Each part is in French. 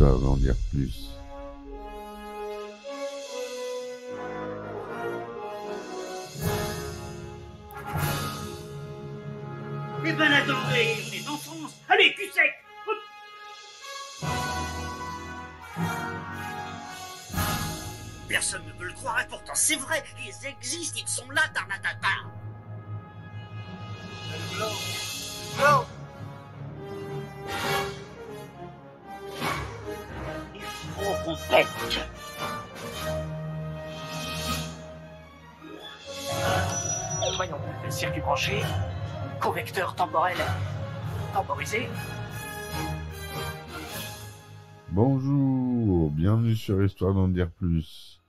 Histoire d'en dire plus. Eh ben attendez, on est en France. Allez, cul sec. Hop. Personne ne peut le croire et pourtant c'est vrai, ils existent, ils sont là, Tarnatata. Non. Il faut qu'on pète. Voyons, circuit branché, correcteur temporel temporisé. Bonjour, bienvenue sur Histoire d'en dire plus.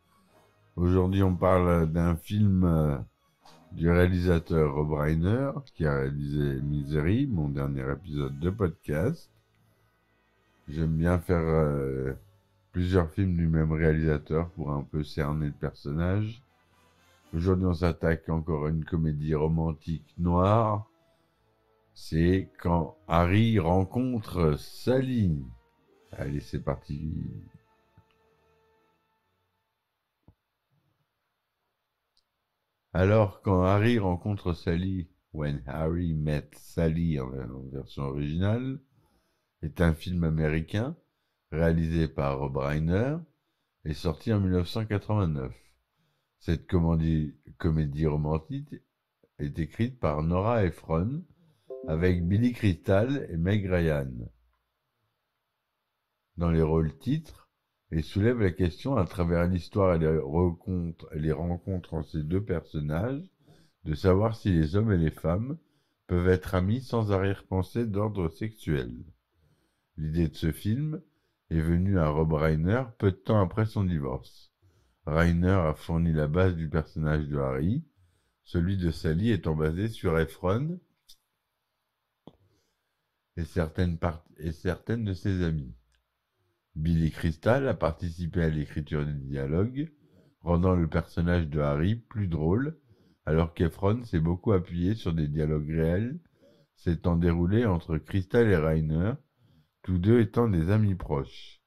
Aujourd'hui, on parle d'un film du réalisateur Rob Reiner qui a réalisé Misery, mon dernier épisode de podcast. J'aime bien faire plusieurs films du même réalisateur pour un peu cerner le personnage. Aujourd'hui, on s'attaque encore à une comédie romantique noire. C'est Quand Harry rencontre Sally. Allez, c'est parti. Alors, quand Harry rencontre Sally, When Harry Met Sally en version originale, est un film américain réalisé par Rob Reiner et sorti en 1989. Cette comédie romantique est écrite par Nora Ephron avec Billy Crystal et Meg Ryan dans les rôles titres et soulève la question à travers l'histoire et les rencontres entre ces deux personnages de savoir si les hommes et les femmes peuvent être amis sans arrière-pensée d'ordre sexuel. L'idée de ce film est venue à Rob Reiner peu de temps après son divorce. Reiner a fourni la base du personnage de Harry, celui de Sally étant basé sur Ephron et certaines de ses amies. Billy Crystal a participé à l'écriture des dialogues, rendant le personnage de Harry plus drôle, alors qu'Ephron s'est beaucoup appuyé sur des dialogues réels s'étant déroulés entre Crystal et Reiner, tous deux étant des amis proches.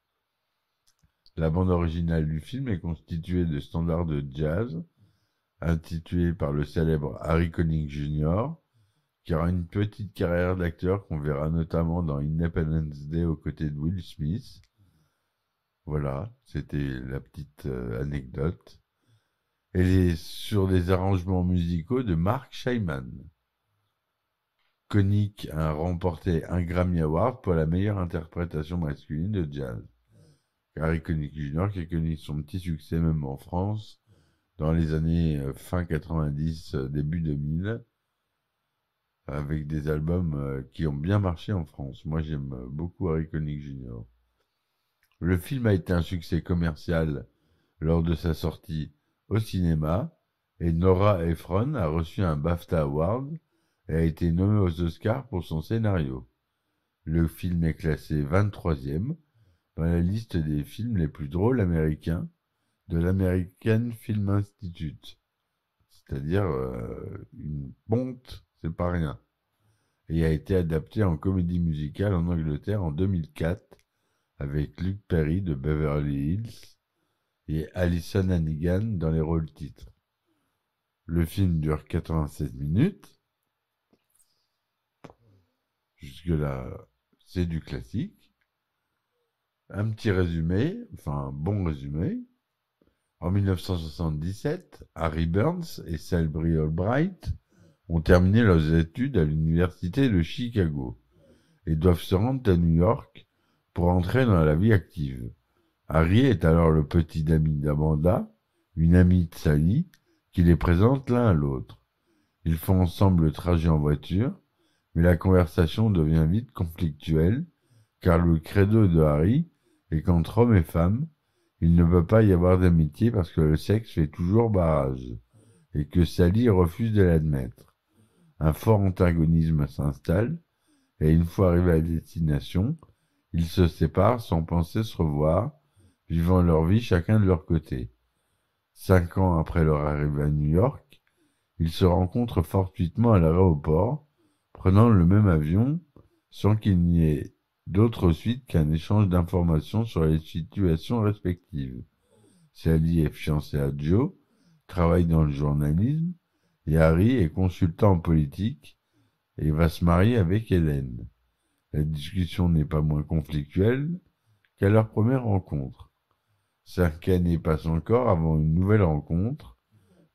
La bande originale du film est constituée de standards de jazz, intitulés par le célèbre Harry Connick Jr., qui aura une petite carrière d'acteur qu'on verra notamment dans Independence Day aux côtés de Will Smith. Voilà, c'était la petite anecdote. Elle est sur des arrangements musicaux de Mark Shaiman. Connick a remporté un Grammy Award pour la meilleure interprétation masculine de jazz. Harry Connick Jr. qui a connu son petit succès même en France dans les années fin 90, début 2000, avec des albums qui ont bien marché en France. Moi, j'aime beaucoup Harry Connick Jr. Le film a été un succès commercial lors de sa sortie au cinéma et Nora Ephron a reçu un BAFTA Award et a été nommée aux Oscars pour son scénario. Le film est classé 23e dans la liste des films les plus drôles américains de l'American Film Institute. C'est-à-dire une ponte, c'est pas rien. Et a été adapté en comédie musicale en Angleterre en 2004 avec Luke Perry de Beverly Hills et Alyson Hannigan dans les rôles titres. Le film dure 96 minutes. Jusque-là, c'est du classique. Un petit résumé, enfin un bon résumé. En 1977, Harry Burns et Selby Albright ont terminé leurs études à l'université de Chicago et doivent se rendre à New York pour entrer dans la vie active. Harry est alors le petit ami d'Amanda, une amie de Sally, qui les présente l'un à l'autre. Ils font ensemble le trajet en voiture, mais la conversation devient vite conflictuelle, car le credo de Harry est qu'entre hommes et femmes, il ne peut pas y avoir d'amitié parce que le sexe fait toujours barrage, et que Sally refuse de l'admettre. Un fort antagonisme s'installe, et une fois arrivés à destination, ils se séparent sans penser se revoir, vivant leur vie chacun de leur côté. 5 ans après leur arrivée à New York, ils se rencontrent fortuitement à l'aéroport, prenant le même avion, sans qu'il n'y ait d'autres suites qu'un échange d'informations sur les situations respectives. Sally est fiancée à Joe, travaille dans le journalisme, et Harry est consultant en politique et va se marier avec Hélène. La discussion n'est pas moins conflictuelle qu'à leur première rencontre. 5 années passent encore avant une nouvelle rencontre.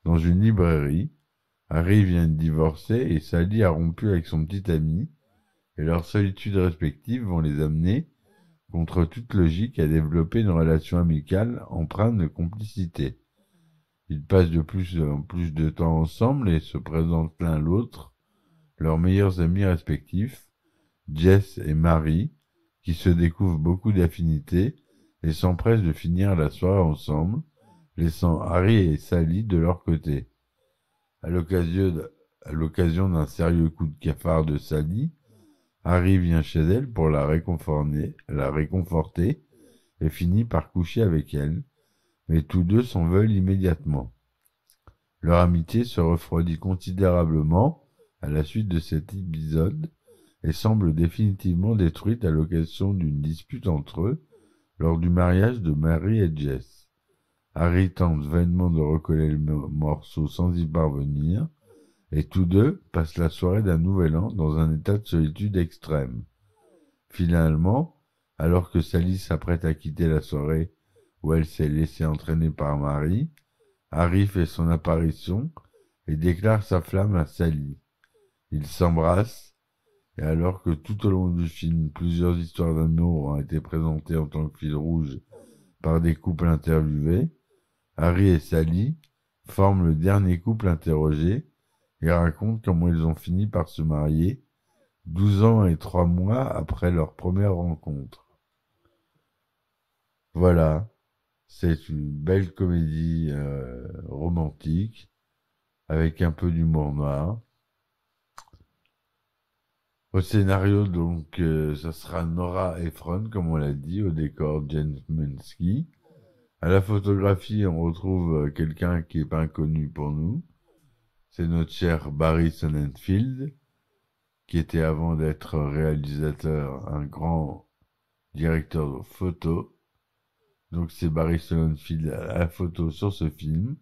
Dans une librairie, Harry vient de divorcer et Sally a rompu avec son petit ami, et leurs solitudes respectives vont les amener, contre toute logique, à développer une relation amicale empreinte de complicité. Ils passent de plus en plus de temps ensemble et se présentent l'un l'autre, leurs meilleurs amis respectifs, Jess et Mary, qui se découvrent beaucoup d'affinités et s'empressent de finir la soirée ensemble, laissant Harry et Sally de leur côté. À l'occasion d'un sérieux coup de cafard de Sally, Harry vient chez elle pour la réconforter et finit par coucher avec elle, mais tous deux s'en veulent immédiatement. Leur amitié se refroidit considérablement à la suite de cet épisode et semble définitivement détruite à l'occasion d'une dispute entre eux lors du mariage de Mary et Jess. Harry tente vainement de recoller le morceau sans y parvenir, et tous deux passent la soirée d'un nouvel an dans un état de solitude extrême. Finalement, alors que Sally s'apprête à quitter la soirée où elle s'est laissée entraîner par Mary, Harry fait son apparition et déclare sa flamme à Sally. Ils s'embrassent, et alors que tout au long du film, plusieurs histoires d'amour ont été présentées en tant que fil rouge par des couples interviewés, Harry et Sally forment le dernier couple interrogé et racontent comment ils ont fini par se marier 12 ans et 3 mois après leur première rencontre. Voilà, c'est une belle comédie romantique avec un peu d'humour noir. Au scénario, donc, ça sera Nora Ephron, comme on l'a dit, au décor James Munski. À la photographie, on retrouve quelqu'un qui est pas inconnu pour nous. C'est notre cher Barry Sonnenfeld, qui était avant d'être réalisateur un grand directeur de photo. Donc c'est Barry Sonnenfeld à la photo sur ce film.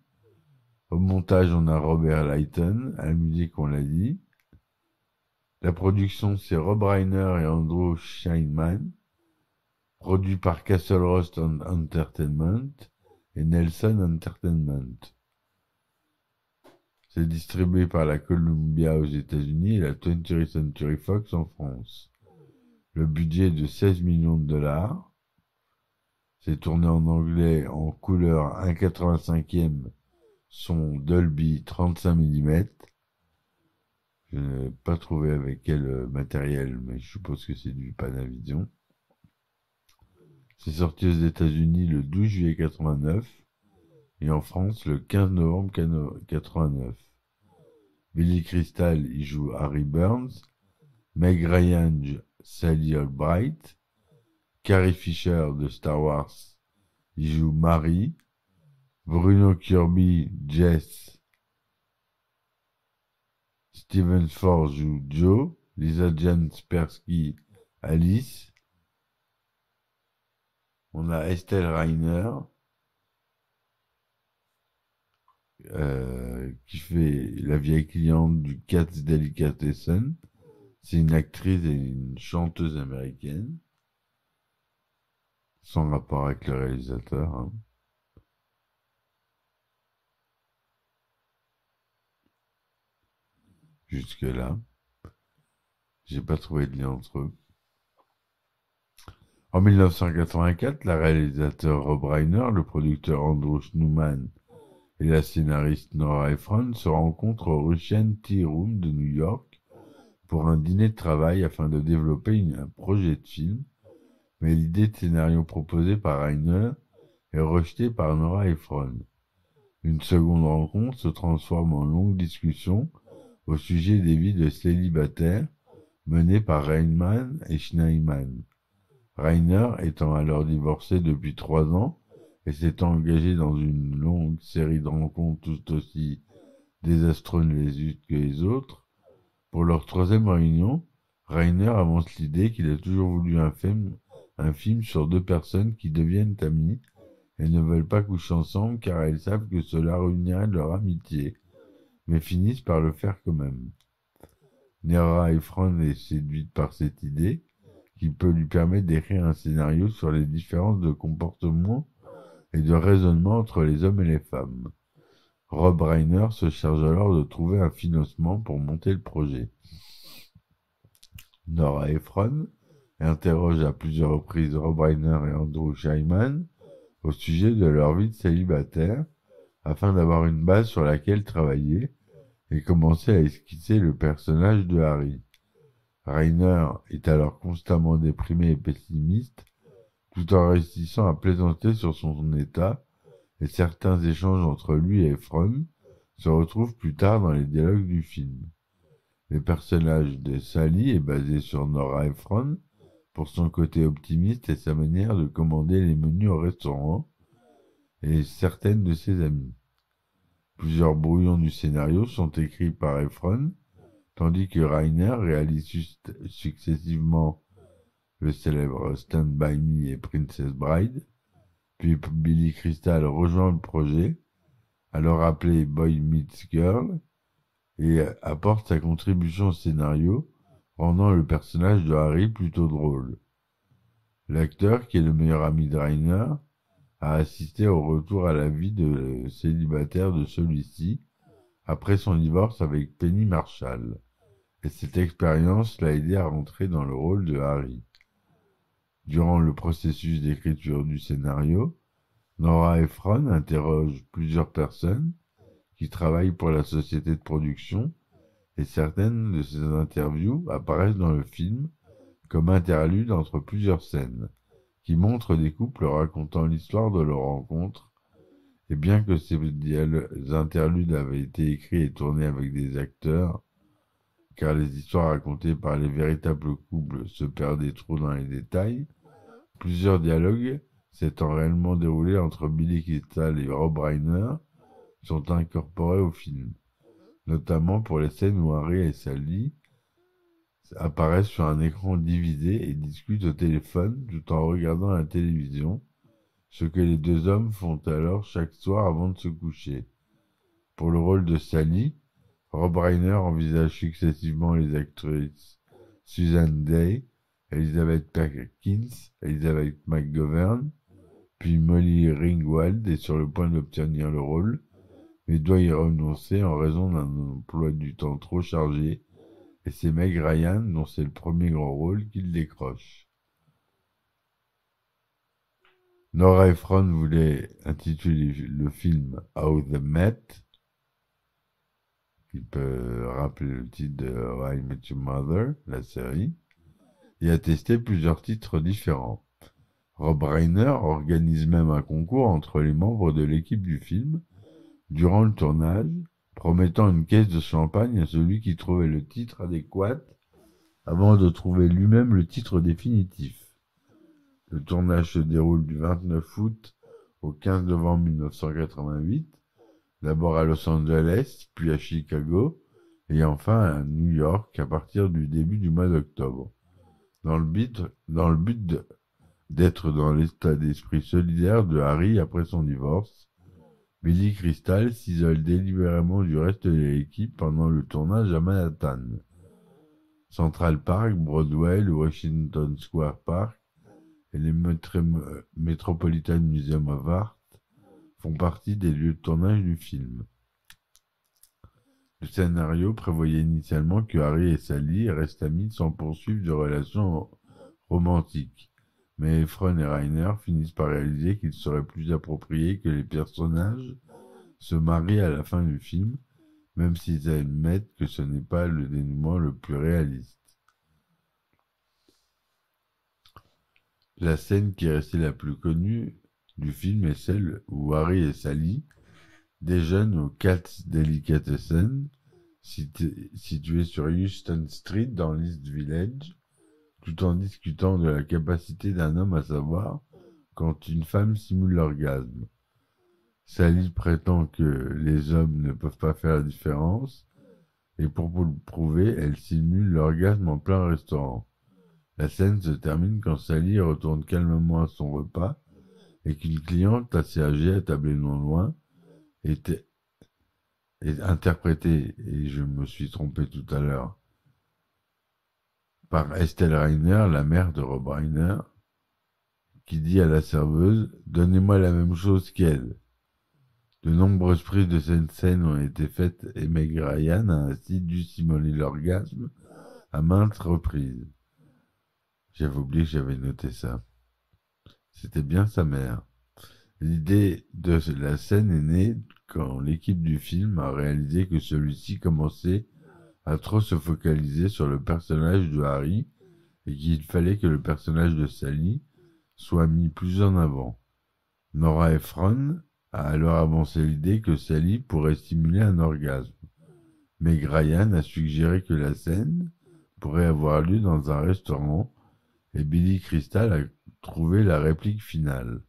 Au montage, on a Robert Lighton. À la musique, on l'a dit. La production, c'est Rob Reiner et Andrew Scheinman. Produit par Castle Rock Entertainment et Nelson Entertainment. C'est distribué par la Columbia aux États-Unis et la 20th Century Fox en France. Le budget est de 16 millions de dollars. C'est tourné en anglais en couleur 1,85e, son Dolby 35 mm. Je n'ai pas trouvé avec quel matériel, mais je suppose que c'est du Panavision. C'est sorti aux États-Unis le 12 juillet 89 et en France le 15 novembre 89. Billy Crystal y joue Harry Burns, Meg Ryan Sally Albright, Carrie Fisher de Star Wars y joue Mary, Bruno Kirby Jess, Steven Force joue Joe, Lisa Jane Spersky Alice. On a Estelle Reiner qui fait la vieille cliente du Katz Delicatessen. C'est une actrice et une chanteuse américaine, sans rapport avec le réalisateur. Hein. Jusque-là, j'ai pas trouvé de lien entre eux. En 1984, la réalisateur Rob Reiner, le producteur Andrew Schneemann et la scénariste Nora Ephron se rencontrent au Russian Tea Room de New York pour un dîner de travail afin de développer un projet de film, mais l'idée de scénario proposée par Reiner est rejetée par Nora Ephron. Une seconde rencontre se transforme en longue discussion au sujet des vies de célibataires menées par Reiner et Schneemann. Reiner étant alors divorcé depuis 3 ans et s'étant engagé dans une longue série de rencontres tout aussi désastreuses les unes que les autres, pour leur troisième réunion, Reiner avance l'idée qu'il a toujours voulu un film sur deux personnes qui deviennent amies et ne veulent pas coucher ensemble car elles savent que cela ruinerait leur amitié, mais finissent par le faire quand même. Nora Ephron est séduite par cette idée, qui peut lui permettre d'écrire un scénario sur les différences de comportement et de raisonnement entre les hommes et les femmes. Rob Reiner se charge alors de trouver un financement pour monter le projet. Nora Ephron interroge à plusieurs reprises Rob Reiner et Andrew Scheinman au sujet de leur vie de célibataire, afin d'avoir une base sur laquelle travailler et commencer à esquisser le personnage de Harry. Reiner est alors constamment déprimé et pessimiste, tout en réussissant à plaisanter sur son état, et certains échanges entre lui et Ephron se retrouvent plus tard dans les dialogues du film. Le personnage de Sally est basé sur Nora Ephron pour son côté optimiste et sa manière de commander les menus au restaurant, et certaines de ses amies. Plusieurs brouillons du scénario sont écrits par Ephron, tandis que Reiner réalise successivement le célèbre Stand By Me et Princess Bride, puis Billy Crystal rejoint le projet, alors appelé Boy Meets Girl, et apporte sa contribution au scénario, rendant le personnage de Harry plutôt drôle. L'acteur, qui est le meilleur ami de Reiner, a assisté au retour à la vie de célibataire de celui-ci, après son divorce avec Penny Marshall, et cette expérience l'a aidé à rentrer dans le rôle de Harry. Durant le processus d'écriture du scénario, Nora Ephron interroge plusieurs personnes qui travaillent pour la société de production, et certaines de ces interviews apparaissent dans le film comme interludes entre plusieurs scènes, qui montrent des couples racontant l'histoire de leur rencontre, et bien que ces interludes avaient été écrits et tournés avec des acteurs, car les histoires racontées par les véritables couples se perdaient trop dans les détails, plusieurs dialogues s'étant réellement déroulés entre Billy Crystal et Rob Reiner sont incorporés au film, notamment pour les scènes où Harry et Sally apparaissent sur un écran divisé et discutent au téléphone tout en regardant la télévision, ce que les deux hommes font alors chaque soir avant de se coucher. Pour le rôle de Sally, Rob Reiner envisage successivement les actrices Susan Day, Elizabeth Perkins, Elizabeth McGovern, puis Molly Ringwald est sur le point d'obtenir le rôle, mais doit y renoncer en raison d'un emploi du temps trop chargé, et c'est Meg Ryan, dont c'est le premier grand rôle, qu'il décroche. Nora Ephron voulait intituler le film How They Met, qui peut rappeler le titre de How I Met Your Mother, la série, et a testé plusieurs titres différents. Rob Reiner organise même un concours entre les membres de l'équipe du film durant le tournage, promettant une caisse de champagne à celui qui trouvait le titre adéquat avant de trouver lui-même le titre définitif. Le tournage se déroule du 29 août au 15 novembre 1988, d'abord à Los Angeles, puis à Chicago, et enfin à New York à partir du début du mois d'octobre. Dans le but d'être dans l'état d'esprit solidaire de Harry après son divorce, Billy Crystal s'isole délibérément du reste de l'équipe pendant le tournage à Manhattan. Central Park, Broadway, le Washington Square Park et les Metropolitan Museum of Art font partie des lieux de tournage du film. Le scénario prévoyait initialement que Harry et Sally restent amis sans poursuivre de relations romantiques, mais Ephron et Reiner finissent par réaliser qu'il serait plus approprié que les personnages se marient à la fin du film, même s'ils admettent que ce n'est pas le dénouement le plus réaliste. La scène qui est restée la plus connue du film est celle où Harry et Sally déjeunent au Katz Delicatessen, situé sur Houston Street dans l'East Village, tout en discutant de la capacité d'un homme à savoir quand une femme simule l'orgasme. Sally prétend que les hommes ne peuvent pas faire la différence, Et pour le prouver, elle simule l'orgasme en plein restaurant. La scène se termine quand Sally retourne calmement à son repas et qu'une cliente assez âgée, attablée non loin, est interprétée, et je me suis trompé tout à l'heure, par Estelle Reiner, la mère de Rob Reiner, qui dit à la serveuse « Donnez-moi la même chose qu'elle ». De nombreuses prises de cette scène ont été faites et Meg Ryan a ainsi dû simuler l'orgasme à maintes reprises. J'avais oublié que j'avais noté ça. C'était bien sa mère. L'idée de la scène est née quand l'équipe du film a réalisé que celui-ci commençait à trop se focaliser sur le personnage de Harry et qu'il fallait que le personnage de Sally soit mis plus en avant. Nora Ephron a alors avancé l'idée que Sally pourrait stimuler un orgasme. Meg Ryan a suggéré que la scène pourrait avoir lieu dans un restaurant et Billy Crystal a trouvé la réplique finale.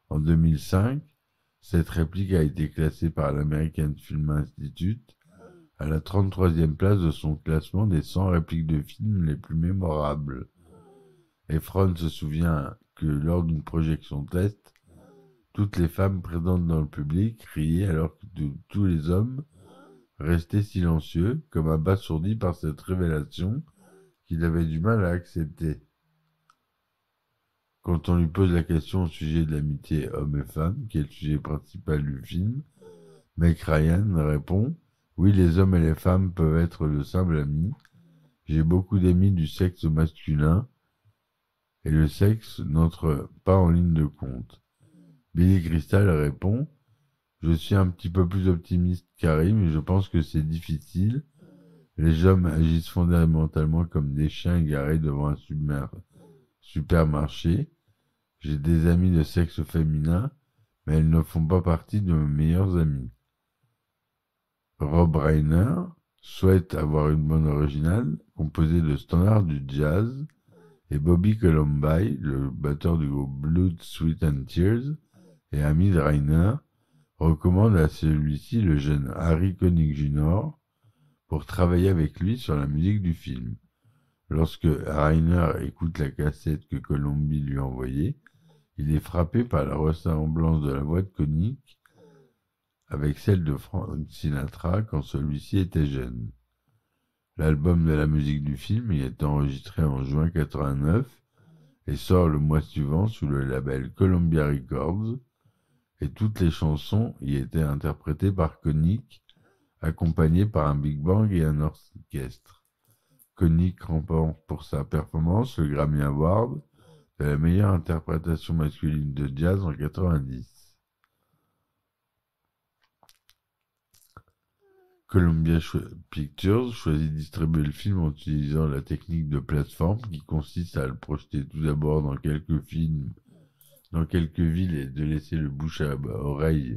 En 2005, cette réplique a été classée par l'American Film Institute à la 33e place de son classement des 100 répliques de films les plus mémorables. Efron se souvient que lors d'une projection test, toutes les femmes présentes dans le public riaient alors que tous les hommes restaient silencieux, comme abasourdis par cette révélation qu'il avait du mal à accepter. Quand on lui pose la question au sujet de l'amitié homme et femme, qui est le sujet principal du film, Meg Ryan répond « Oui, les hommes et les femmes peuvent être de simples amis. J'ai beaucoup d'amis du sexe masculin et le sexe n'entre pas en ligne de compte. » Billy Crystal répond « Je suis un petit peu plus optimiste qu'Harry, mais je pense que c'est difficile. Les hommes agissent fondamentalement comme des chiens égarés devant un supermarché. J'ai des amis de sexe féminin, mais elles ne font pas partie de mes meilleurs amis. » Rob Reiner souhaite avoir une bande originale composée de standards du jazz et Bobby Columbine, le batteur du groupe Blood, Sweat and Tears et ami de Reiner, recommande à celui-ci le jeune Harry Connick Jr. pour travailler avec lui sur la musique du film. Lorsque Reiner écoute la cassette que Columbine lui a envoyée, il est frappé par la ressemblance de la voix de Connick avec celle de Frank Sinatra quand celui-ci était jeune. L'album de la musique du film y est enregistré en juin 89 et sort le mois suivant sous le label Columbia Records, et toutes les chansons y étaient interprétées par Connick, accompagnées par un big band et un orchestre. Connick remporte pour sa performance le Grammy Award de la meilleure interprétation masculine de jazz en 90. Columbia Pictures choisit de distribuer le film en utilisant la technique de plateforme qui consiste à le projeter tout d'abord dans quelques villes et de laisser le bouche à oreille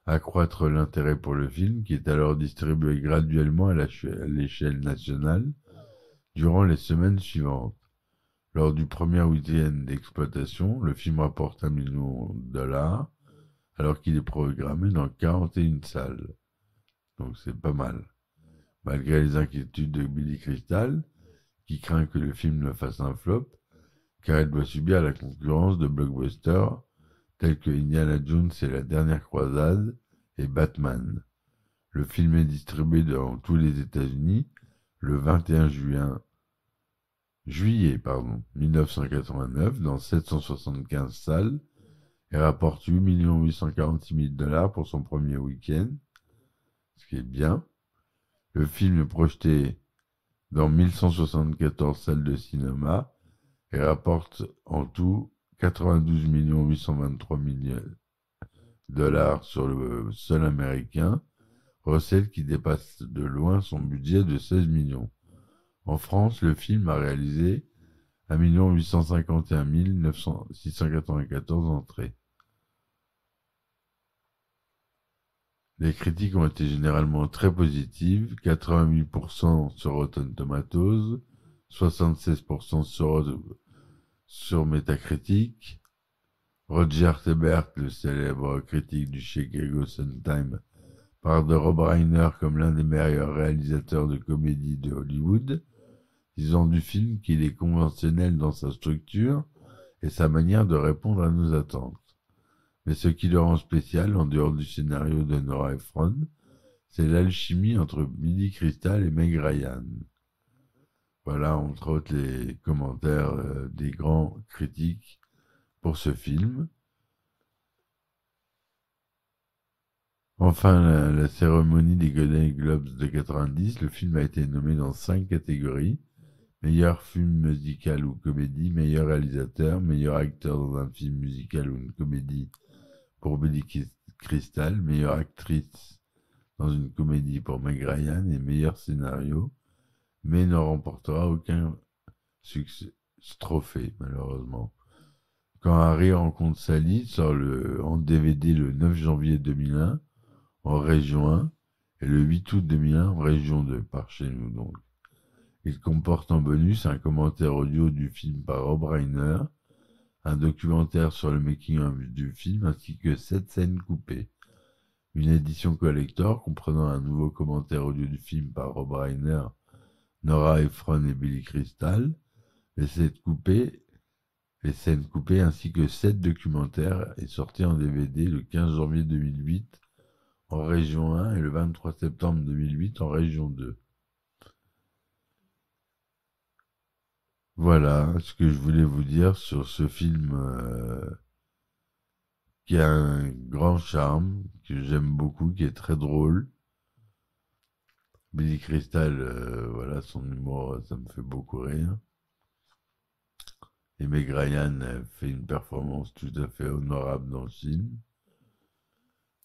accroître l'intérêt pour le film qui est alors distribué graduellement à l'échelle nationale durant les semaines suivantes. Lors du premier week-end d'exploitation, le film rapporte $1 million alors qu'il est programmé dans 41 salles. Donc c'est pas mal. Malgré les inquiétudes de Billy Crystal, qui craint que le film ne fasse un flop, car elle doit subir la concurrence de blockbusters tels que Indiana Jones et la dernière croisade et Batman. Le film est distribué dans tous les États-Unis le 21 juillet 1989 dans 775 salles et rapporte $8 846 000 pour son premier week-end, ce qui est bien. Le film est projeté dans 1174 salles de cinéma et rapporte en tout $92 823 000 sur le sol américain, recette qui dépasse de loin son budget de 16 millions. En France, le film a réalisé 1 851 694 entrées. Les critiques ont été généralement très positives, 88% sur Rotten Tomatoes, 76% sur Metacritic. Roger Ebert, le célèbre critique du Chicago Sun-Times, parle de Rob Reiner comme l'un des meilleurs réalisateurs de comédie de Hollywood, disant du film qu'il est conventionnel dans sa structure et sa manière de répondre à nos attentes. Mais ce qui le rend spécial, en dehors du scénario de Nora Ephron, c'est l'alchimie entre Billy Crystal et Meg Ryan. Voilà, entre autres, les commentaires des grands critiques pour ce film. Enfin, la cérémonie des Golden Globes de 90, le film a été nommé dans 5 catégories. Meilleur film musical ou comédie, meilleur réalisateur, meilleur acteur dans un film musical ou une comédie pour Billy Crystal, meilleure actrice dans une comédie pour Meg Ryan et meilleur scénario, mais ne remportera aucun trophée, malheureusement. Quand Harry rencontre Sally sort en DVD le 9 janvier 2001 en région 1 et le 8 août 2001 en région 2, par chez nous donc. Il comporte en bonus un commentaire audio du film par Rob Reiner, un documentaire sur le making-of du film ainsi que 7 scènes coupées. Une édition collector comprenant un nouveau commentaire audio du film par Rob Reiner, Nora Ephron et Billy Crystal, les scènes coupées ainsi que 7 documentaires est sorti en DVD le 15 janvier 2008 en région 1 et le 23 septembre 2008 en région 2. Voilà ce que je voulais vous dire sur ce film qui a un grand charme, que j'aime beaucoup, qui est très drôle. Billy Crystal, voilà, son humour, ça me fait beaucoup rire. Et Meg Ryan fait une performance tout à fait honorable dans le film.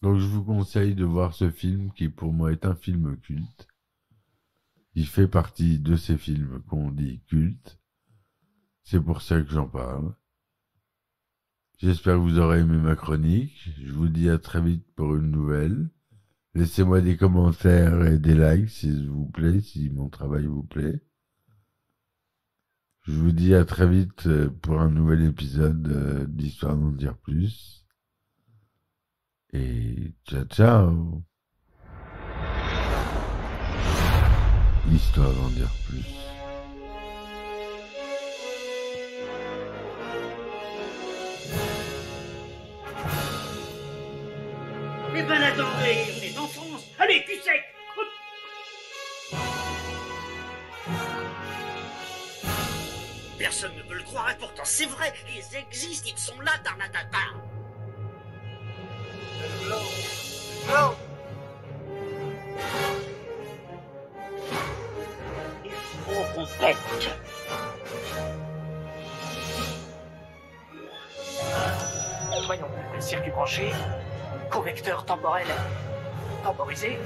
Donc je vous conseille de voir ce film qui pour moi est un film culte. Il fait partie de ces films qu'on dit cultes. C'est pour ça que j'en parle. J'espère que vous aurez aimé ma chronique. Je vous dis à très vite pour une nouvelle. Laissez-moi des commentaires et des likes s'il vous plaît, si mon travail vous plaît. Je vous dis à très vite pour un nouvel épisode d'Histoire d'en dire plus. Et ciao ciao. Histoire d'en dire plus. Eh ben attendez, on est en France. Allez, cul sec. Personne ne peut le croire et pourtant c'est vrai, ils existent, ils sont là, Darnatata. No! Il faut qu'on pète. Voyons, circuit branché, correcteur temporel temporisé,